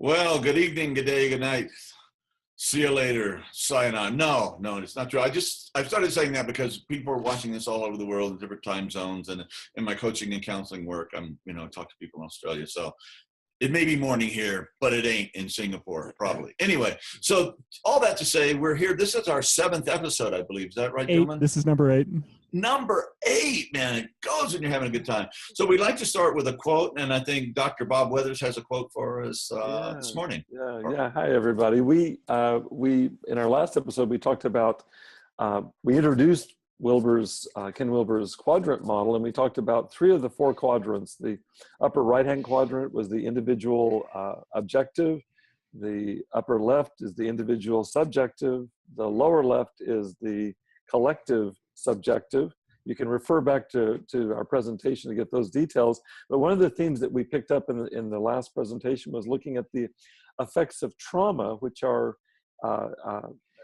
Well, good evening, good day, good night. See you later. Sayonara. No, it's not true. I've started saying that because people are watching this all over the world in different time zones, and in my coaching and counseling work, talk to people in Australia. So it may be morning here, but it ain't in Singapore, probably. Anyway, so all that to say, we're here. This is our 7th episode, I believe. Is that right, gentlemen? This is number 8. Number 8, man. It goes when you're having a good time. So we'd like to start with a quote, and I think Dr. Bob Weathers has a quote for us this morning. Yeah. Hi, everybody. We in our last episode, we talked about, we introduced Ken Wilber's quadrant model, and we talked about 3 of the 4 quadrants. The upper right-hand quadrant was the individual objective. The upper left is the individual subjective. The lower left is the collective subjective. You can refer back to our presentation to get those details. But one of the themes that we picked up in the last presentation was looking at the effects of trauma, which are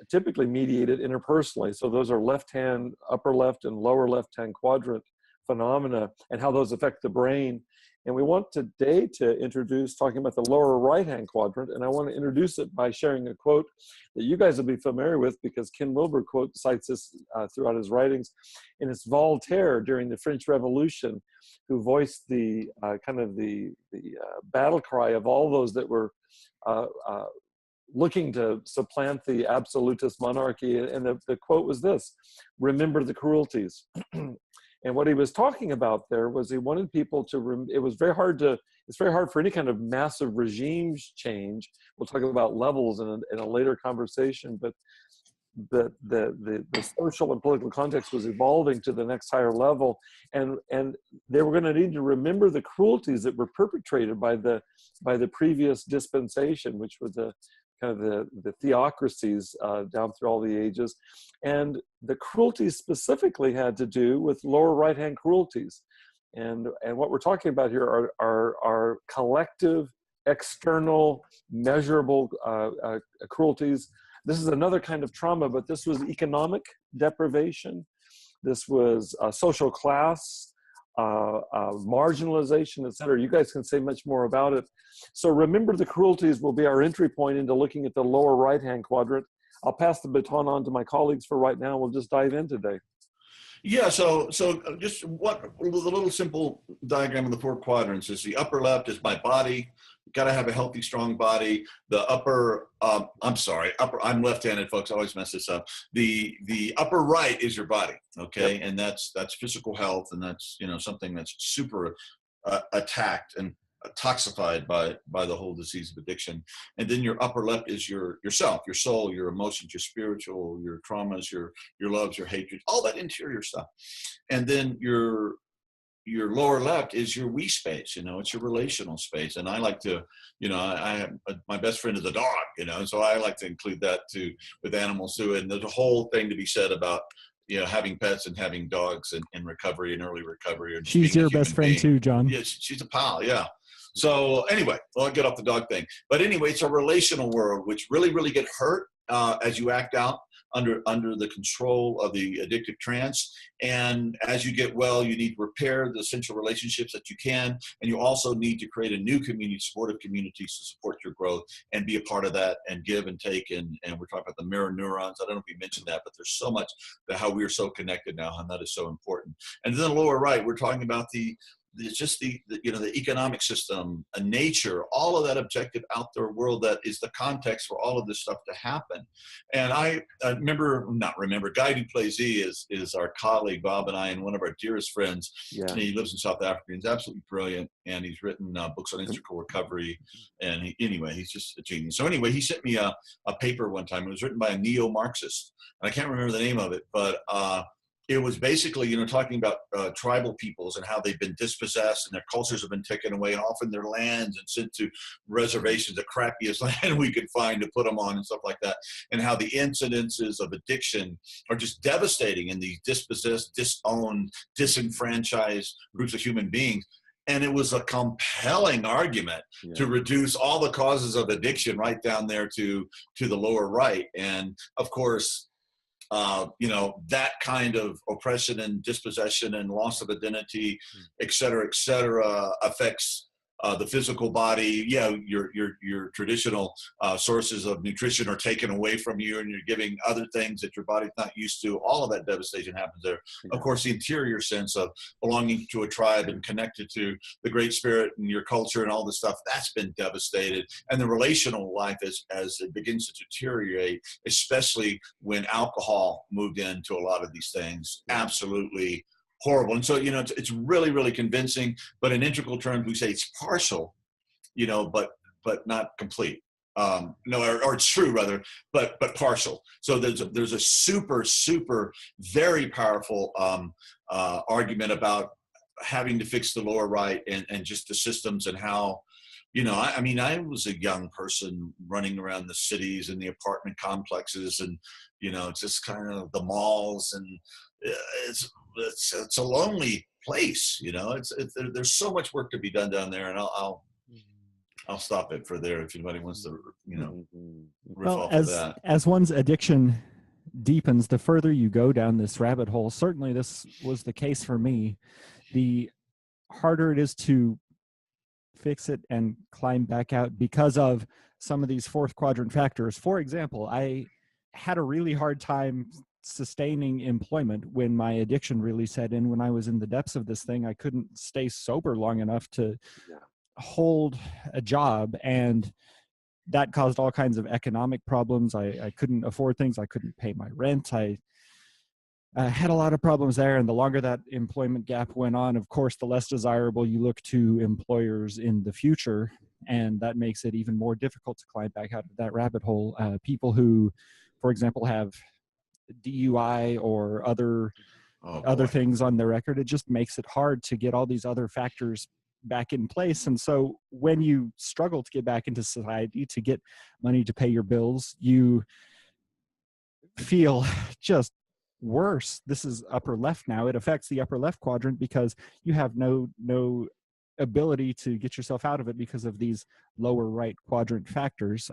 typically mediated interpersonally. So those are upper left and lower left-hand quadrant phenomena, and how those affect the brain. And we want today to introduce talking about the lower right-hand quadrant, and I want to introduce it by sharing a quote that you guys will be familiar with, because Ken Wilber cites this throughout his writings, and it's Voltaire during the French Revolution, who voiced the battle cry of all those that were looking to supplant the absolutist monarchy. And the quote was this: "Remember the cruelties." And what he was talking about there was he wanted people to, it's very hard for any kind of massive regime change. We'll talk about levels in a later conversation, but the social and political context was evolving to the next higher level, and they were going to need to remember the cruelties that were perpetrated by the previous dispensation, which were the theocracies down through all the ages. And the cruelties specifically had to do with lower right-hand cruelties. And what we're talking about here are collective, external, measurable cruelties. This is another kind of trauma, but this was economic deprivation. This was social class, marginalization, etc. You guys can say much more about it. So remember the cruelties will be our entry point into looking at the lower right-hand quadrant. I'll pass the baton on to my colleagues for right now. We'll just dive in today. Yeah, so just the little simple diagram of the 4 quadrants is the upper left is my body. You've got to have a healthy, strong body. The I'm left-handed, folks. I always mess this up. The upper right is your body, okay? Yep. And that's physical health, and that's something that's super attacked and toxified by the whole disease of addiction. And then your upper left is yourself, your soul, your emotions, your spiritual, your traumas, your loves, your hatred, all that interior stuff. And then your lower left is your we space, it's your relational space. And I like to, my best friend is a dog, so I like to include that too with animals too. And there's a whole thing to be said about having pets and having dogs in recovery and early recovery. And she's your best friend too, John. Yeah, she's a pal, yeah. So anyway, I'll get off the dog thing. But anyway, it's a relational world, which really, really get hurt as you act out under the control of the addictive trance. And as you get well, you need to repair the essential relationships that you can. And you also need to create a new community, supportive communities to support your growth and be a part of that and give and take. And we're talking about the mirror neurons. I don't know if you mentioned that, but there's so much that how we are so connected now, and that is so important. And then the lower right, we're talking about the economic system, nature, all of that objective outdoor world that is the context for all of this stuff to happen. And I Guy Dupuy is our colleague, Bob and I, and one of our dearest friends. Yeah. He lives in South Africa. He's absolutely brilliant, and he's written books on integral recovery. And he's just a genius. So anyway, he sent me a paper one time. It was written by a neo-Marxist, and I can't remember the name of it, but it was basically, talking about tribal peoples and how they've been dispossessed and their cultures have been taken away, and often their lands and sent to reservations, the crappiest land we could find to put them on and stuff like that, and how the incidences of addiction are just devastating in these dispossessed, disowned, disenfranchised groups of human beings. And it was a compelling argument to reduce all the causes of addiction right down there to the lower right. And of course, that kind of oppression and dispossession and loss of identity, et cetera, affects the physical body, your traditional sources of nutrition are taken away from you, and you're giving other things that your body's not used to. All of that devastation happens there. Of course, the interior sense of belonging to a tribe and connected to the Great Spirit and your culture and all this stuff, that's been devastated. And the relational life as it begins to deteriorate, especially when alcohol moved into a lot of these things, absolutely horrible. And so, it's really, really convincing, but in integral terms, we say it's partial, but not complete. Or it's true rather, but partial. So there's a super very powerful argument about having to fix the lower right and just the systems and how, I was a young person running around the cities and the apartment complexes and, just kind of the malls, and it's a lonely place, there's so much work to be done down there, and I'll stop it for there if anybody wants to, riff off of that. As one's addiction deepens, the further you go down this rabbit hole, certainly this was the case for me, the harder it is to fix it and climb back out because of some of these fourth quadrant factors. For example, I had a really hard time sustaining employment when my addiction really set in. When I was in the depths of this thing, I couldn't stay sober long enough to hold a job, and that caused all kinds of economic problems. I couldn't afford things. I couldn't pay my rent. I had a lot of problems there, and the longer that employment gap went on, of course, the less desirable you look to employers in the future, and that makes it even more difficult to climb back out of that rabbit hole. People who, for example, have DUI or other things on their record, it just makes it hard to get all these other factors back in place. And so when you struggle to get back into society, to get money to pay your bills, you feel just worse. This is upper left now. It affects the upper left quadrant because you have no ability to get yourself out of it because of these lower right quadrant factors.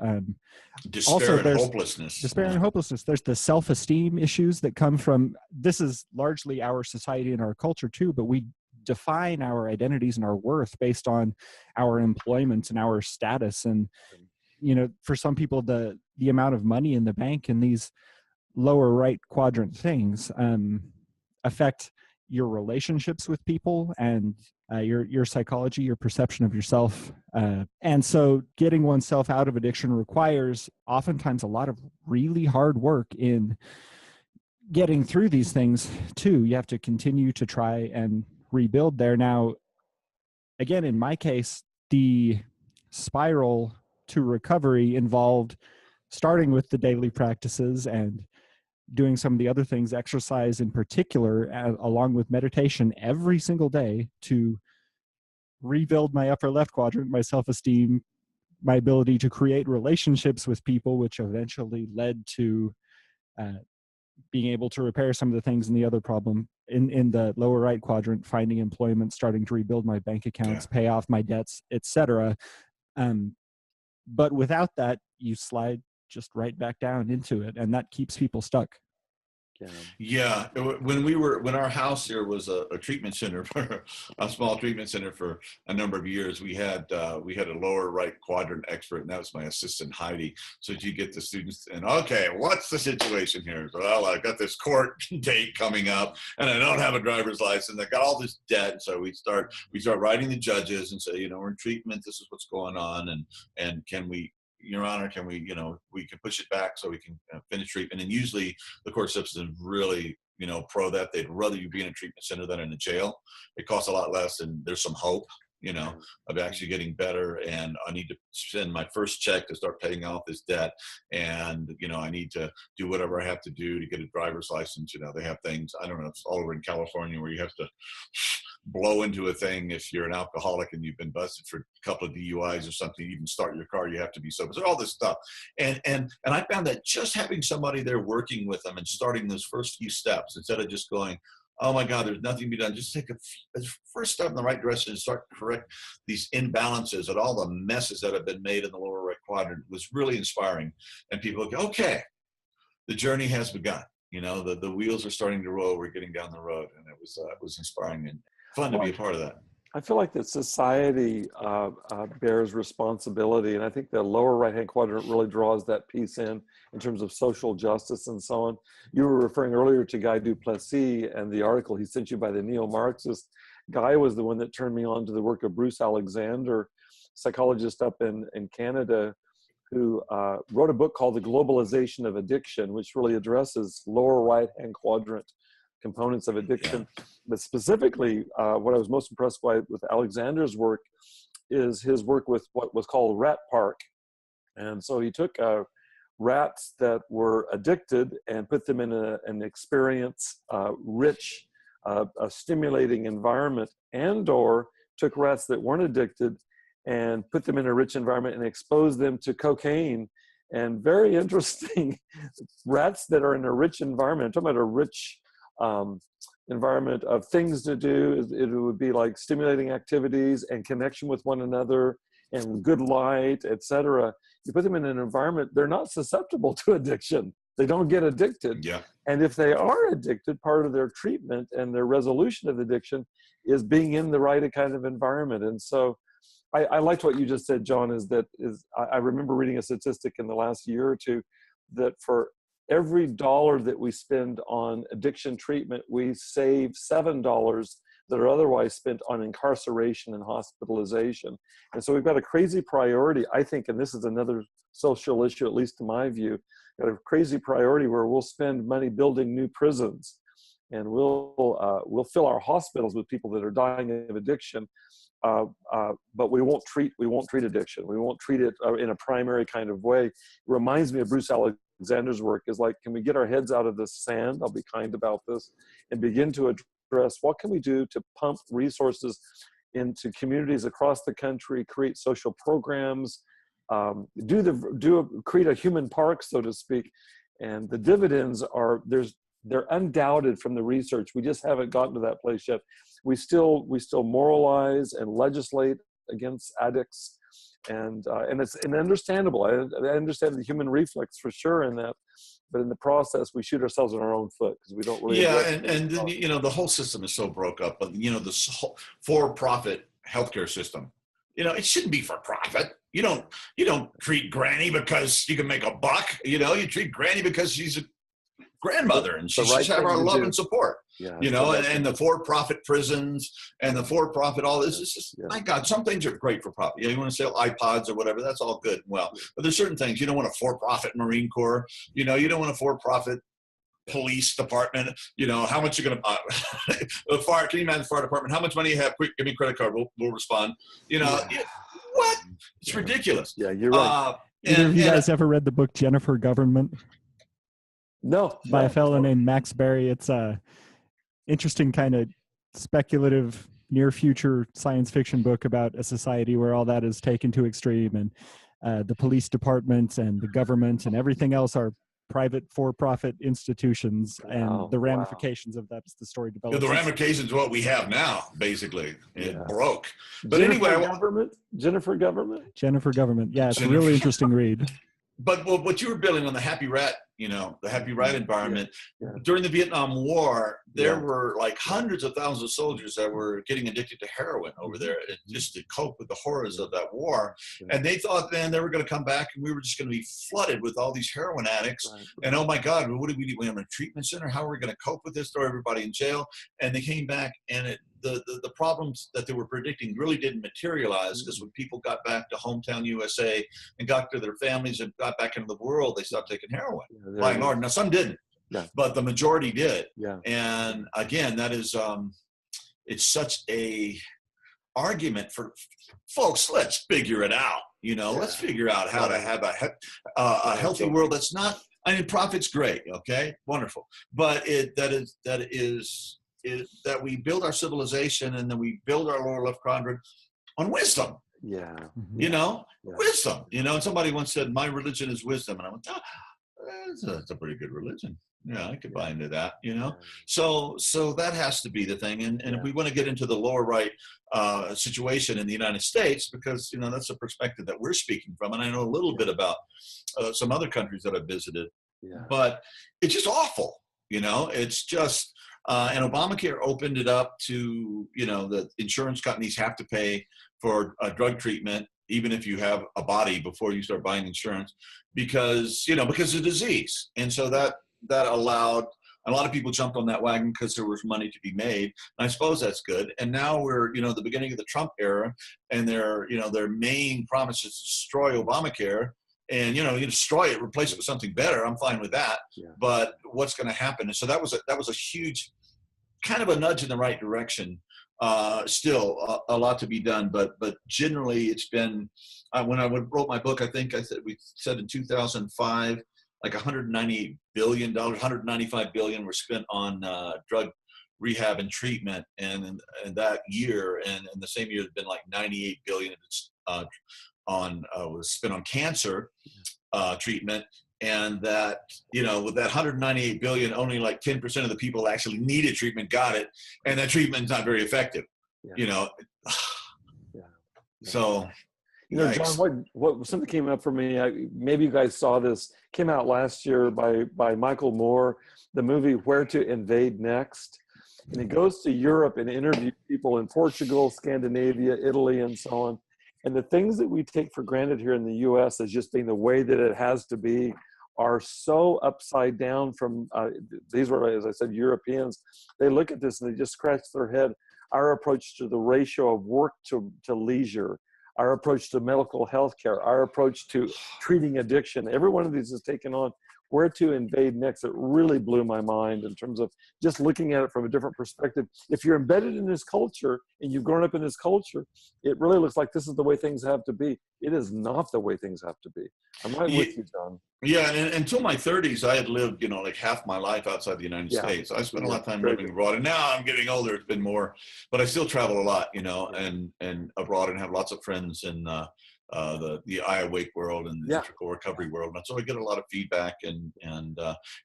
Despair and hopelessness. Despair and hopelessness. There's the self-esteem issues that come from, this is largely our society and our culture too, but we define our identities and our worth based on our employment and our status. And, for some people, the amount of money in the bank and these lower right quadrant things affect your relationships with people and your psychology, your perception of yourself. And so getting oneself out of addiction requires oftentimes a lot of really hard work in getting through these things too. You have to continue to try and rebuild there. Now, again, in my case, the spiral to recovery involved starting with the daily practices and doing some of the other things, exercise in particular, along with meditation every single day to rebuild my upper left quadrant, my self-esteem, my ability to create relationships with people, which eventually led to being able to repair some of the things in the other problem in the lower right quadrant, finding employment, starting to rebuild my bank accounts, pay off my debts, etc. But without that, you slide just right back down into it, and that keeps people stuck. Yeah, when our house here was a treatment center, for a small treatment center for a number of years, we had a lower right quadrant expert, and that was my assistant Heidi. So you get the students, and okay, what's the situation here? Well, I got this court date coming up, and I don't have a driver's license. I got all this debt, so we start writing the judges and say, we're in treatment. This is what's going on, and can we, Your Honor, can we, we can push it back so we can finish treatment. And usually the court system is really, pro that. They'd rather you be in a treatment center than in a jail. It costs a lot less, and there's some hope, of actually getting better. And I need to send my first check to start paying off this debt. And, I need to do whatever I have to do to get a driver's license. They have things, I don't know, it's all over in California where you have to blow into a thing if you're an alcoholic and you've been busted for a couple of DUIs or something. You even start your car, you have to be sober. So all this stuff. And I found that just having somebody there working with them and starting those first few steps, instead of just going, oh my God, there's nothing to be done, just take a first step in the right direction and start to correct these imbalances and all the messes that have been made in the lower right quadrant, was really inspiring. And people go, okay, the journey has begun. The wheels are starting to roll. We're getting down the road, and it was inspiring and fun to be a part of that. I feel like that society bears responsibility, and I think the lower right-hand quadrant really draws that piece in terms of social justice and so on. You were referring earlier to Guy Duplessis and the article he sent you by the neo-Marxist. Guy was the one that turned me on to the work of Bruce Alexander, psychologist up in Canada, who wrote a book called The Globalization of Addiction, which really addresses lower right-hand quadrant components of addiction. But specifically, what I was most impressed by with Alexander's work is his work with what was called Rat Park. And so he took rats that were addicted and put them in an experience rich, a stimulating environment, and or took rats that weren't addicted and put them in a rich environment and exposed them to cocaine. And very interesting, rats that are in a rich environment, I'm talking about a rich environment of things to do. It would be like stimulating activities and connection with one another and good light, etc. You put them in an environment, they're not susceptible to addiction. They don't get addicted. Yeah. And if they are addicted, part of their treatment and their resolution of addiction is being in the right kind of environment. And so I liked what you just said, John, I remember reading a statistic in the last year or two that for every dollar that we spend on addiction treatment, we save $7 that are otherwise spent on incarceration and hospitalization. And so we've got a crazy priority, I think, and this is another social issue, at least to my view, got a crazy priority where we'll spend money building new prisons, and we'll fill our hospitals with people that are dying of addiction, but we won't treat addiction. We won't treat it in a primary kind of way. It reminds me of Bruce Alexander's work. Is like, can we get our heads out of the sand? I'll be kind about this, and begin to address what can we do to pump resources into communities across the country, create social programs, create a human park, so to speak. And the dividends they're undoubted from the research. We just haven't gotten to that place yet. We still moralize and legislate against addicts, and it's understandable. I understand the human reflex for sure in that, but in the process, we shoot ourselves in our own foot because we don't really. Yeah, and the whole system is so broke up. But this whole for-profit healthcare system, it shouldn't be for profit. You don't treat Granny because you can make a buck. You treat Granny because she's a grandmother and she should have our love and support. Yeah, and the for-profit prisons and the for-profit, all this is just, my God, some things are great for profit. You want to sell iPods or whatever, that's all good and well. But there's certain things, you don't want a for-profit Marine Corps, you don't want a for-profit police department, how much you're going to, can you imagine the fire department, how much money you have, quick, give me a credit card, we'll respond. What? It's ridiculous. Yeah, you're right. Have you guys ever read the book Jennifer Government? No. By a fellow named Max Berry. It's a interesting kind of speculative near future science fiction book about a society where all that is taken to extreme, and the police department and the government and everything else are private for-profit institutions, and the ramifications of that as the story develops. The ramifications of what we have now, basically. It broke. But Jennifer Government? Jennifer Government. Yeah, it's a really interesting read. But what you were building on the happy rat, the happy rat environment, during the Vietnam War, there were like hundreds of thousands of soldiers that were getting addicted to heroin over there just to cope with the horrors of that war. And they thought then they were going to come back and we were just going to be flooded with all these heroin addicts. Right. And oh my God, what do we do? We have a treatment center? How are we going to cope with this? Throw everybody in jail? And they came back, and the problems that they were predicting really didn't materialize, because when people got back to hometown USA and got to their families and got back into the world, they stopped taking heroin. By and large. Now some didn't, but the majority did. And again, that is it's such a argument for folks. Let's figure it out. Let's figure out how to have a healthy world that's not. I mean, profit's great, okay, wonderful, but that we build our civilization and then we build our lower left quadrant on wisdom. Wisdom. And somebody once said, my religion is wisdom. And I went, that's a pretty good religion. Yeah, I could buy into that, So that has to be the thing. And if we want to get into the lower right situation in the United States, because, that's a perspective that we're speaking from. And I know a little bit about some other countries that I've visited, but it's just awful. It's just, And Obamacare opened it up to, you know, the insurance companies have to pay for a drug treatment, even if you have a body before you start buying insurance, because, you know, because of disease. And so that allowed, a lot of people jumped on that wagon because there was money to be made. And I suppose that's good. And now we're, you know, the beginning of the Trump era, and their main promise is to destroy Obamacare. And, you know, you destroy it, replace it with something better. I'm fine with that. Yeah. But what's going to happen? And so that was a huge kind of a nudge in the right direction. Still a lot to be done, but generally it's been, when I wrote my book, I think we said in 2005, like $198 billion, $195 billion were spent on drug rehab and treatment, and that year, and in the same year, there's been like $98 billion was spent on cancer treatment. And that, you know, with that $198 billion, only like 10% of the people actually needed treatment got it, and that treatment's not very effective. Yeah. You know. Yeah. So, you know, John, what something came up for me. Maybe you guys saw this. Came out last year by Michael Moore, the movie Where to Invade Next, and he goes to Europe and interviews people in Portugal, Scandinavia, Italy, and so on. And the things that we take for granted here in the U.S. as just being the way that it has to be are so upside down from, these were, as I said, Europeans. They look at this and they just scratch their head. Our approach to the ratio of work to leisure, our approach to medical health care, our approach to treating addiction, every one of these is taken on. Where to Invade Next, it really blew my mind in terms of just looking at it from a different perspective. If you're embedded in this culture and you've grown up in this culture, it really looks like this is the way things have to be. It is not the way things have to be. I'm right with you, John. Yeah, and until my 30s, I had lived, you know, like half my life outside the United States. I spent a lot of time living abroad, and now I'm getting older. It's been more, but I still travel a lot, you know, and abroad, and have lots of friends in the IAWAKE world and the ethical recovery world. And so I get a lot of feedback, and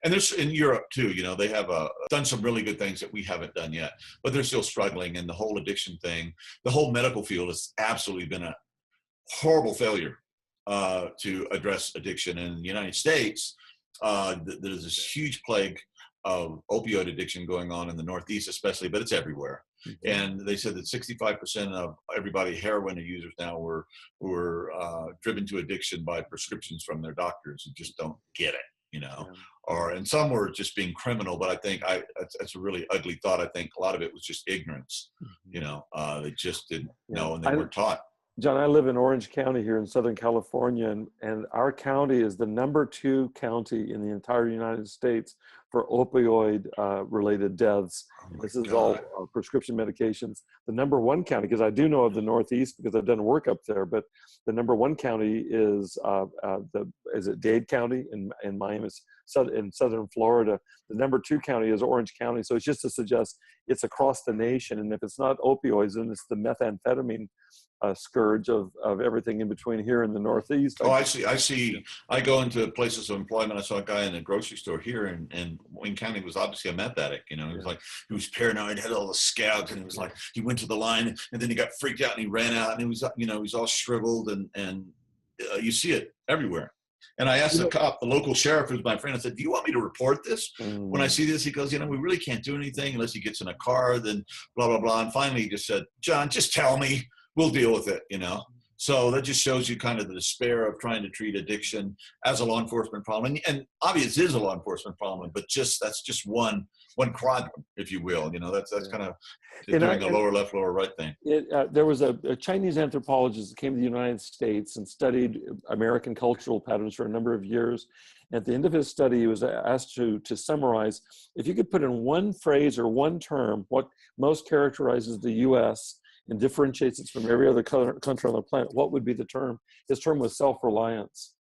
there's in Europe too, you know, they have done some really good things that we haven't done yet, but they're still struggling. And the whole addiction thing, the whole medical field has absolutely been a horrible failure to address addiction. In the United States, there's this huge plague of opioid addiction going on in the Northeast especially, but it's everywhere. Mm-hmm. And they said that 65% of everybody heroin users now were driven to addiction by prescriptions from their doctors who just don't get it, you know, and some were just being criminal. But I think that's a really ugly thought. I think a lot of it was just ignorance, you know, they just didn't know, and they weren't taught. John, I live in Orange County here in Southern California, and our county is the #2 county in the entire United States for opioid-related deaths. This is all prescription medications. The #1 county, because I do know of the Northeast because I've done work up there, but the #1 county is Dade County in Miami, in Southern Florida. The #2 county is Orange County. So it's just to suggest it's across the nation, and if it's not opioids, then it's the methamphetamine scourge of everything in between here in the Northeast. I see. I go into places of employment. I saw a guy in a grocery store here, and Wayne County was obviously a meth addict. You know, he was paranoid, had all the scabs, and he went to the line, and then he got freaked out and he ran out, and he was, you know, he was all shriveled, and you see it everywhere. And I asked the cop, the local sheriff, who's my friend, I said, "Do you want me to report this?" When I see this, he goes, "You know, we really can't do anything unless he gets in a car, then blah, blah, blah." And finally he just said, "John, just tell me. We'll deal with it," you know? So that just shows you kind of the despair of trying to treat addiction as a law enforcement problem. And obviously it is a law enforcement problem, but that's just one quadrant, if you will. You know, that's kind of doing the lower left, lower right thing. There was a Chinese anthropologist that came to the United States and studied American cultural patterns for a number of years. At the end of his study, he was asked to summarize, if you could put in one phrase or one term, what most characterizes the U.S. and differentiates it from every other country on the planet, what would be the term? His term was self-reliance,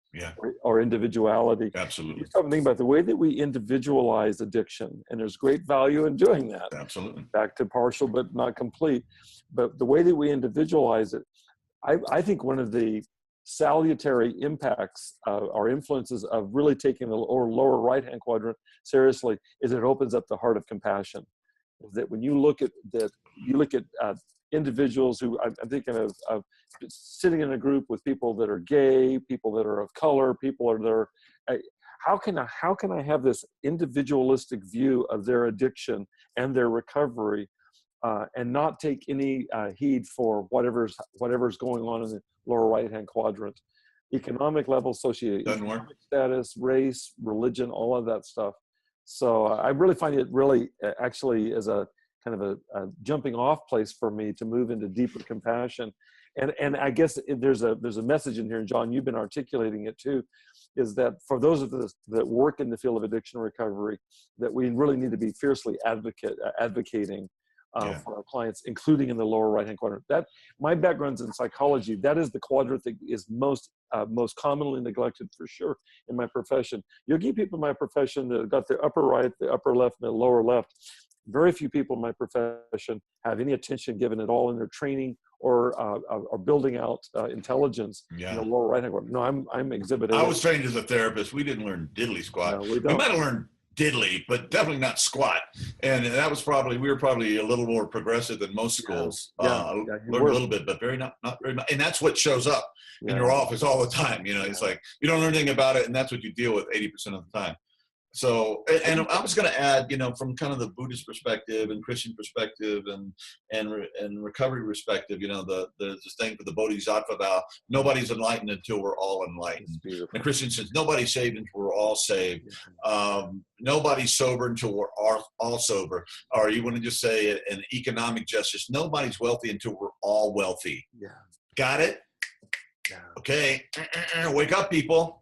or individuality. Absolutely. Something about the way that we individualize addiction, and there's great value in doing that. Absolutely. Back to partial but not complete. But the way that we individualize it, I think one of the salutary impacts or influences of really taking the lower right-hand quadrant seriously is it opens up the heart of compassion. That when you look at individuals who, I'm thinking of sitting in a group with people that are gay, people that are of color, people that are, how can I have this individualistic view of their addiction and their recovery, and not take any heed for whatever's going on in the lower right-hand quadrant? Economic level, socioeconomic status, race, religion, all of that stuff. So I really find it really actually as a kind of a jumping off place for me to move into deeper compassion. And I guess there's a message in here, and John, you've been articulating it too, is that for those of us that work in the field of addiction recovery, that we really need to be fiercely advocating for our clients, including in the lower right-hand quadrant. That my background's in psychology. That is the quadrant that is most commonly neglected, for sure, in my profession. You'll get people in my profession that have got the upper right, the upper left, and the lower left. Very few people in my profession have any attention given at all in their training or building out intelligence in the lower right-hand quadrant. No, I'm exhibit A. I was trained as a therapist. We didn't learn diddly squat. No, we might have learned diddly, but definitely not squat. And that was we were probably a little more progressive than most schools. Learned a little bit, but not very much. And that's what shows up in your office all the time. It's like you don't learn anything about it, and that's what you deal with 80% of the time. So, and I was going to add, from kind of the Buddhist perspective and Christian perspective and recovery perspective, this thing for the Bodhisattva vow, nobody's enlightened until we're all enlightened. And Christian says nobody's saved until we're all saved. Nobody's sober until we're all sober. Or you want to just say an economic justice, nobody's wealthy until we're all wealthy. Yeah. Got it? Yeah. Okay. Wake up, people.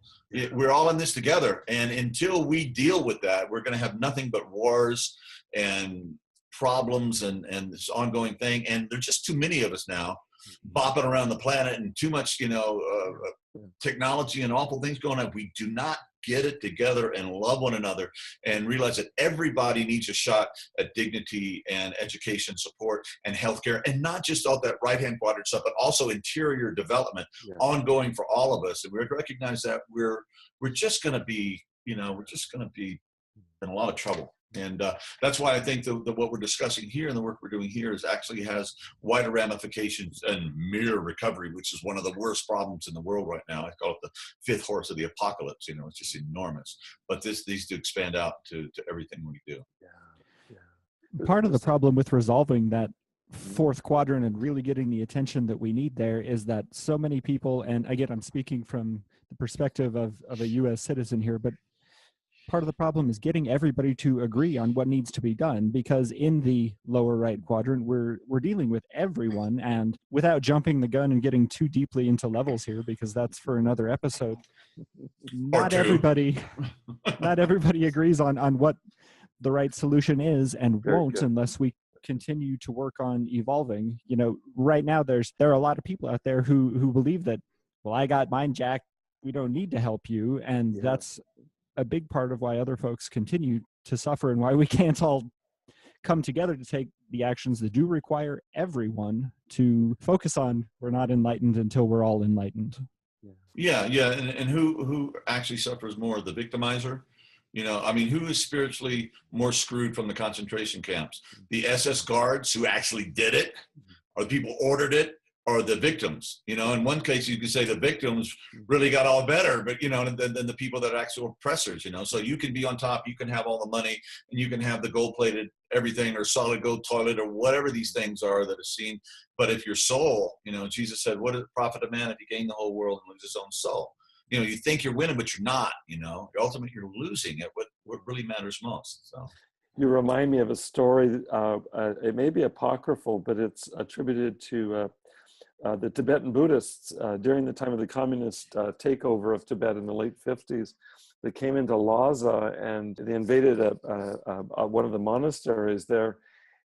We're all in this together. And until we deal with that, we're going to have nothing but wars and problems and this ongoing thing. And there's just too many of us now bopping around the planet, and too much, technology and awful things going on. We do not get it together and love one another and realize that everybody needs a shot at dignity and education support and healthcare, and not just all that right-hand quadrant stuff, but also interior development ongoing for all of us. And we recognize that we're just going to be, in a lot of trouble. And that's why I think that what we're discussing here and the work we're doing here actually has wider ramifications and mere recovery, which is one of the worst problems in the world right now. I call it the fifth horse of the apocalypse. It's just enormous. But this needs to expand out to everything we do. Part of the problem with resolving that fourth quadrant and really getting the attention that we need there is that so many people, and again, I'm speaking from the perspective of a U.S. citizen here, but part of the problem is getting everybody to agree on what needs to be done, because in the lower right quadrant, we're dealing with everyone. And without jumping the gun and getting too deeply into levels here, because that's for another episode, not everybody agrees on what the right solution is, and won't unless we continue to work on evolving. Right now there are a lot of people out there who believe that, well, I got mine jacked, we don't need to help you. And that's a big part of why other folks continue to suffer, and why we can't all come together to take the actions that do require everyone to focus on. We're not enlightened until we're all enlightened. And who actually suffers more, the victimizer? Who is spiritually more screwed from the concentration camps? The SS guards who actually did it, or the people ordered it, or the victims? In one case, you can say the victims really got all better, but, than the people that are actual oppressors, So you can be on top, you can have all the money, and you can have the gold-plated everything, or solid gold toilet, or whatever these things are that are seen. But if your soul, Jesus said, what does it profit a man if he gain the whole world and lose his own soul? You think you're winning, but you're not, Ultimately, you're losing at what really matters most. So. You remind me of a story, it may be apocryphal, but it's attributed to the Tibetan Buddhists during the time of the communist takeover of Tibet in the late 50s. They came into Lhasa and they invaded one of the monasteries there,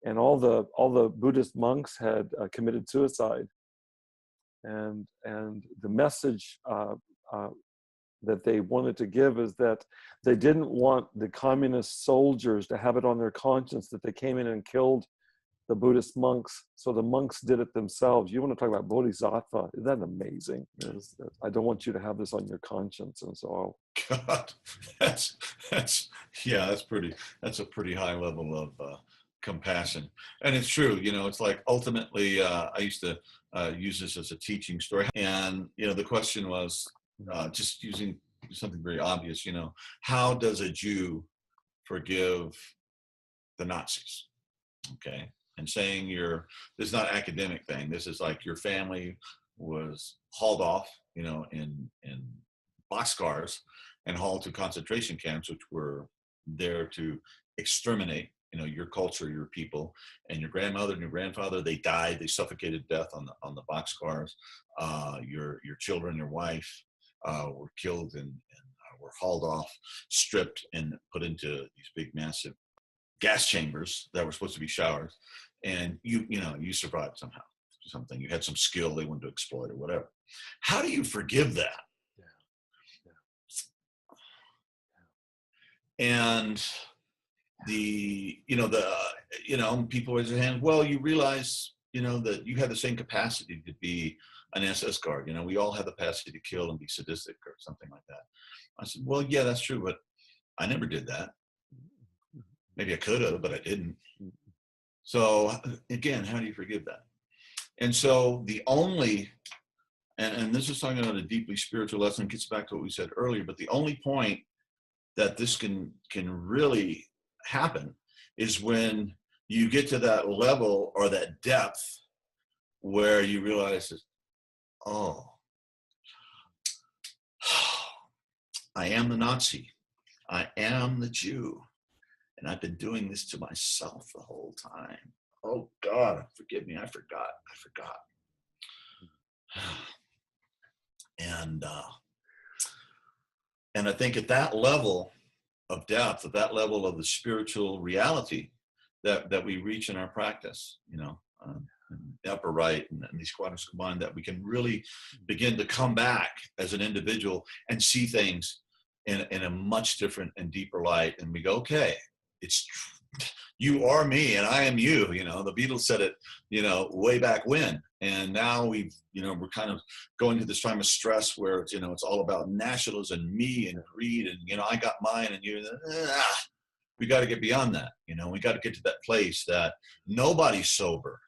and all the Buddhist monks had committed suicide. And the message that they wanted to give is that they didn't want the communist soldiers to have it on their conscience that they came in and killed the Buddhist monks, so the monks did it themselves. You want to talk about bodhisattva? Isn't that amazing? I don't want you to have this on your conscience, and so. God, that's a pretty high level of compassion, and it's true. It's like ultimately, I used to use this as a teaching story, and the question was just using something very obvious, how does a Jew forgive the Nazis? Okay. And saying this is not an academic thing. This is like your family was hauled off, in boxcars and hauled to concentration camps, which were there to exterminate, your culture, your people, and your grandmother and your grandfather. They died. They suffocated death on the boxcars. Your children, your wife, were killed and were hauled off, stripped, and put into these big, massive gas chambers that were supposed to be showers. And you survived somehow. Something, you had some skill they wanted to exploit or whatever. How do you forgive that? And people raise their hand. Well, you realize, that you have the same capacity to be an SS guard. We all have the capacity to kill and be sadistic or something like that. I said, well, yeah, that's true, but I never did that. Maybe I could have, but I didn't. So again, how do you forgive that? And so the only, and this is talking about a deeply spiritual lesson, gets back to what we said earlier, but the only point that this can really happen is when you get to that level or that depth where you realize that, oh, I am the Nazi. I am the Jew. And I've been doing this to myself the whole time. Oh God, forgive me. I forgot. And I think at that level of depth, at that level of the spiritual reality that we reach in our practice, the upper right and these quadrants combined, that we can really begin to come back as an individual and see things in a much different and deeper light. And we go, okay, it's you are me and I am you. The Beatles said it, way back when. And now we're kind of going to this time of stress where it's, it's all about nationalism and me and greed and, I got mine and you. We got to get beyond that. We got to get to that place that nobody's sober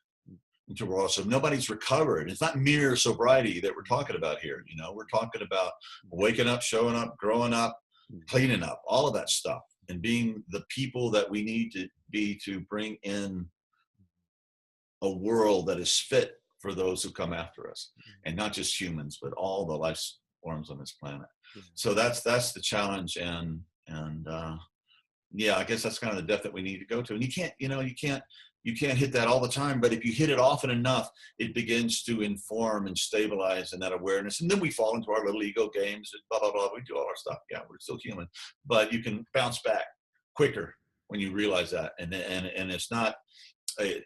until we're also, nobody's recovered. It's not mere sobriety that we're talking about here. We're talking about waking up, showing up, growing up, cleaning up, all of that stuff, and being the people that we need to be to bring in a world that is fit for those who come after us, and not just humans, but all the life forms on this planet. So that's the challenge. And I guess that's kind of the depth that we need to go to. And you can't hit that all the time, but if you hit it often enough, it begins to inform and stabilize in that awareness. And then we fall into our little ego games and blah, blah, blah. We do all our stuff. Yeah, we're still human, but you can bounce back quicker when you realize that. And it's not a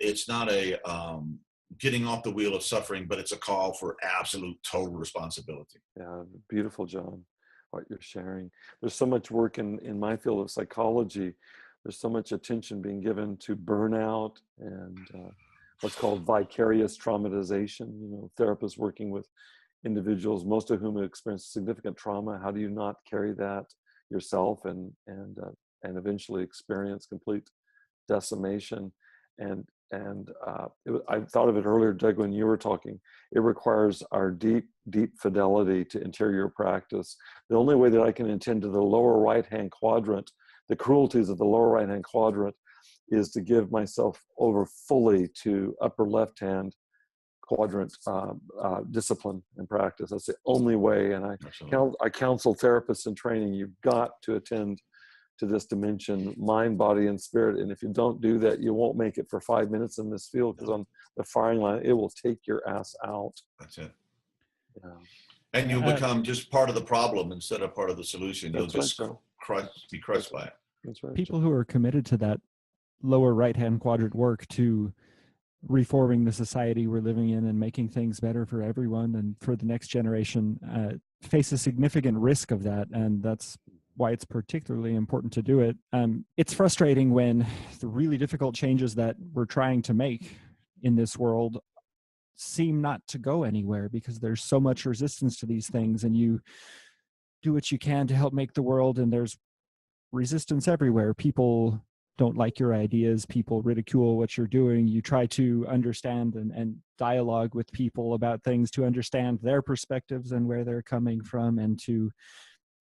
getting off the wheel of suffering, but it's a call for absolute total responsibility. Yeah, beautiful, John, what you're sharing. There's so much work in my field of psychology. There's so much attention being given to burnout and what's called vicarious traumatization. Therapists working with individuals, most of whom have experienced significant trauma. How do you not carry that yourself and eventually experience complete decimation? I thought of it earlier, Doug, when you were talking. It requires our deep fidelity to interior practice. The only way that I can attend to the lower right-hand quadrant, the cruelties of the lower right-hand quadrant, is to give myself over fully to upper left-hand quadrant discipline and practice. That's the only way. And I counsel therapists in training, you've got to attend to this dimension, mind, body, and spirit. And if you don't do that, you won't make it for 5 minutes in this field, because on the firing line, it will take your ass out. That's it. Yeah. And you'll become just part of the problem instead of part of the solution. You'll just be crushed by it. That's right. People who are committed to that lower right-hand quadrant work, to reforming the society we're living in and making things better for everyone and for the next generation, face a significant risk of that. And that's why it's particularly important to do it. It's frustrating when the really difficult changes that we're trying to make in this world seem not to go anywhere, because there's so much resistance to these things, and you do what you can to help make the world, and there's resistance everywhere. People don't like your ideas. People ridicule what you're doing. You try to understand and dialogue with people about things to understand their perspectives and where they're coming from, and to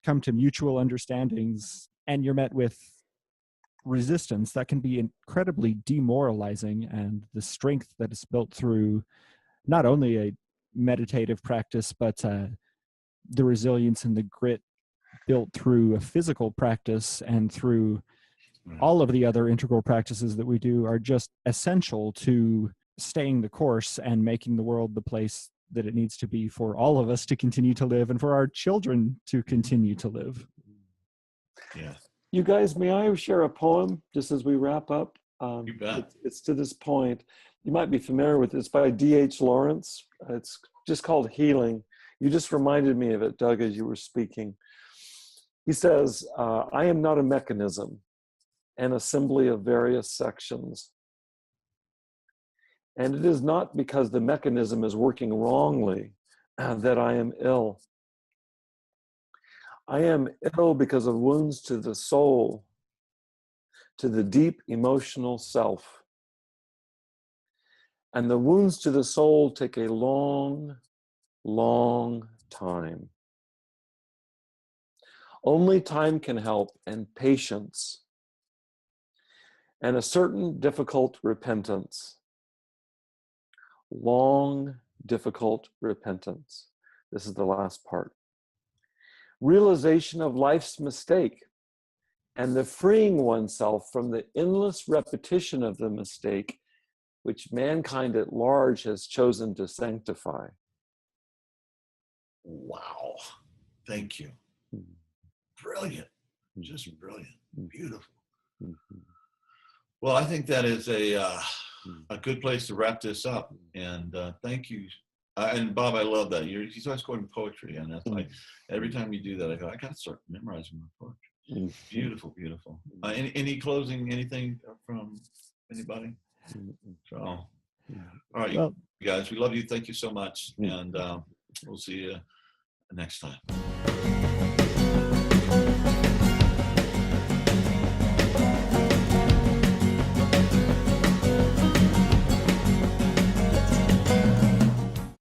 come to mutual understandings and you're met with resistance, that can be incredibly demoralizing. And the strength that is built through not only a meditative practice, but the resilience and the grit built through a physical practice and through all of the other integral practices that we do are just essential to staying the course and making the world the place that it needs to be for all of us to continue to live and for our children to continue to live. Yeah. You guys, may I share a poem just as we wrap up? You bet. It's to this point. You might be familiar with it. It's by D.H. Lawrence. It's just called Healing. You just reminded me of it, Doug, as you were speaking. He says, I am not a mechanism, an assembly of various sections. And it is not because the mechanism is working wrongly that I am ill. I am ill because of wounds to the soul, to the deep emotional self. And the wounds to the soul take a long, long time. Only time can help, and patience, and a certain difficult repentance. Long, difficult repentance. This is the last part. Realization of life's mistake and the freeing oneself from the endless repetition of the mistake which mankind at large has chosen to sanctify. Wow. Thank you. Brilliant. Just brilliant. Beautiful. Well, I think that is a good place to wrap this up. And thank you. And Bob, I love that. He's always quoting poetry. And that's like, every time you do that, I go, I got to start memorizing my poetry. Beautiful, beautiful. Any closing, anything from anybody? So, all right, you guys, we love you. Thank you so much. And we'll see you next time.